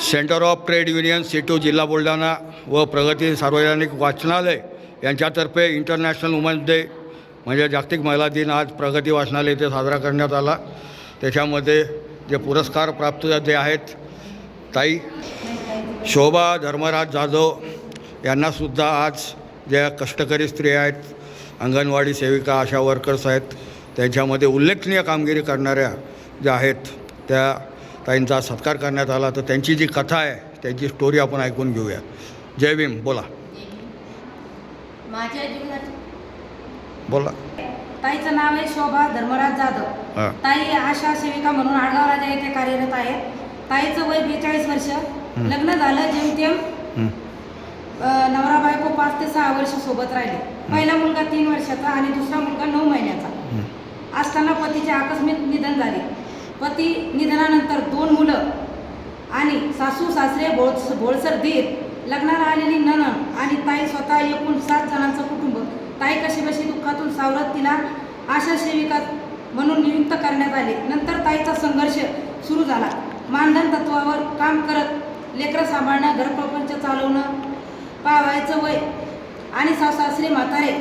Centre of trade union C2 जिल्हा बुलढाणा व प्रगती सार्वजनिक वाचनालय यांच्यातर्फे इंटरनॅशनल वुमन्स डे म्हणजे जागतिक महिला दिन आज प्रगती वाचनालय इथे साजरा करण्यात आला। त्याच्यामध्ये जे पुरस्कार प्राप्त जे आहेत ताई शोभा धर्मराज जाधव यांनासुद्धा आज ज्या कष्टकरी स्त्रिया आहेत, अंगणवाडी सेविका, आशा वर्कर्स आहेत, त्यांच्यामध्ये उल्लेखनीय कामगिरी करणाऱ्या ज्या आहेत त्या ताईंचा सत्कार करण्यात आला। तर त्यांची जी कथा आहे त्यांची स्टोरी आपण ऐकून घेऊया। जय भीम बोला। माझ्या जीवनात बोला। ताईचं नाव आहे शोभा धर्मराज जाधव। ताई आशा सेविका म्हणून आडगाव राजा येथे कार्यरत आहेत। ताईचं वय 42 वर्ष, लग्न झालं जेमतेम नवरा बायको 5 ते 6 वर्ष सोबत राहिले। पहिला मुलगा 3 वर्षाचा आणि दुसरा मुलगा 9 महिन्याचा असताना पतीचे आकस्मिक निधन झाले। पती निधनानंतर 2 मुलं आणि सासू सासरे भोळसर दीर, लग्नाला आलेली नणंद आणि ताई स्वतः एकूण 7 जणांचं कुटुंब। ताई कशीबशी दुःखातून सावरत तिला आशा सेविका म्हणून नियुक्त करण्यात आले। नंतर ताईचा संघर्ष सुरू झाला। मानधन तत्वावर काम करत लेकरं सांभाळणं, घरप्रपंच चालवणं, पावायचं वय आणि सासरे म्हातारे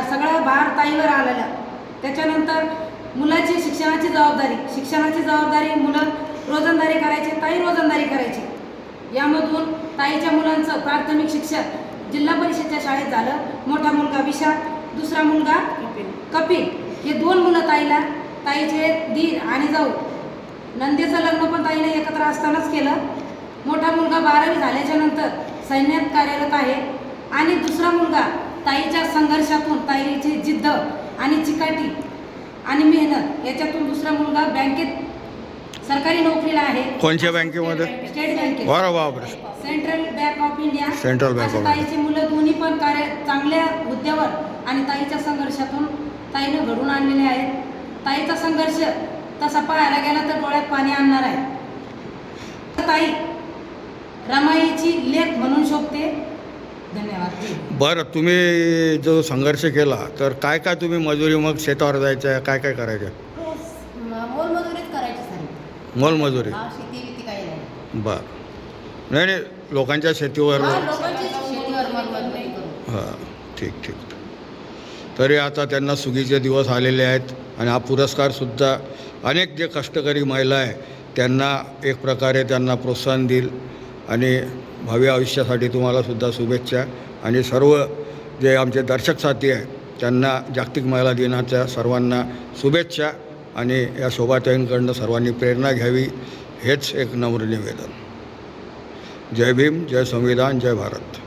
सगळं भार ताईवर आलेला। त्याच्यानंतर मुलाची शिक्षणाची जबाबदारी, मुलं रोजंदारी करायची, ताई रोजंदारी करायची। यामधून ताईच्या मुलांचं प्राथमिक शिक्षण जिल्हा परिषदेच्या शाळेत झालं। मोठा मुलगा विशाल, दुसरा मुलगा कपिल, हे 2 मुलं ताईचे दीर आणि जाऊ। नंदेचं लग्न पण ताईने एकत्र असतानाच केलं। मोठा मुलगा 12वी झाल्याच्या नंतर सैन्यात कार्यरत आहे आणि दुसरा मुलगा ताईच्या संघर्षातून, ताईची जिद्द आणि चिकाटी आणि मेहनत याच्यातून दुसरा मुलगा बँकेत सरकारी नोकरीला आहे। कोणत्या बँकेमध्ये? स्टेट बँकेत। बरोबर। Central bank of India. Central bank of ताईची मुलं दोन्ही पण चांगल्या हुद्द्यावर आणि ताईच्या संघर्षातून ताईने घडून आणलेले आहेत। ताईचा संघर्ष तसा पाहायला गेला तर डोळ्यात पाणी आणणार आहे। ताई रमाईची लेख म्हणून शोभते। धन्यवाद। बरं, तुम्ही जो संघर्ष केला तर काय काय तुम्ही मजुरी, मग शेतावर जायचं, काय काय करायचं? मोलमजुरीच करायची सारी। मोलमजुरी? शेती बिती काही नाही। बरं, नाही लोकांच्या शेतीवर। शेतीवर मोलमजुरी करू। हां, ठीक। तरी आता त्यांना सुगीचे दिवस आलेले आहेत आणि हा पुरस्कारसुद्धा अनेक जे कष्टकरी महिला आहे त्यांना एक प्रकारे त्यांना प्रोत्साहन देईल आणि भावी आयुष्यासाठी तुम्हालासुद्धा शुभेच्छा। आणि सर्व जे आमचे दर्शक साथी आहे त्यांना जागतिक महिला दिनाच्या सर्वांना शुभेच्छा आणि या शोभाताईंकडनं सर्वांनी प्रेरणा घ्यावी हेच एक नम्र निवेदन। जय भीम, जय संविधान, जय भारत।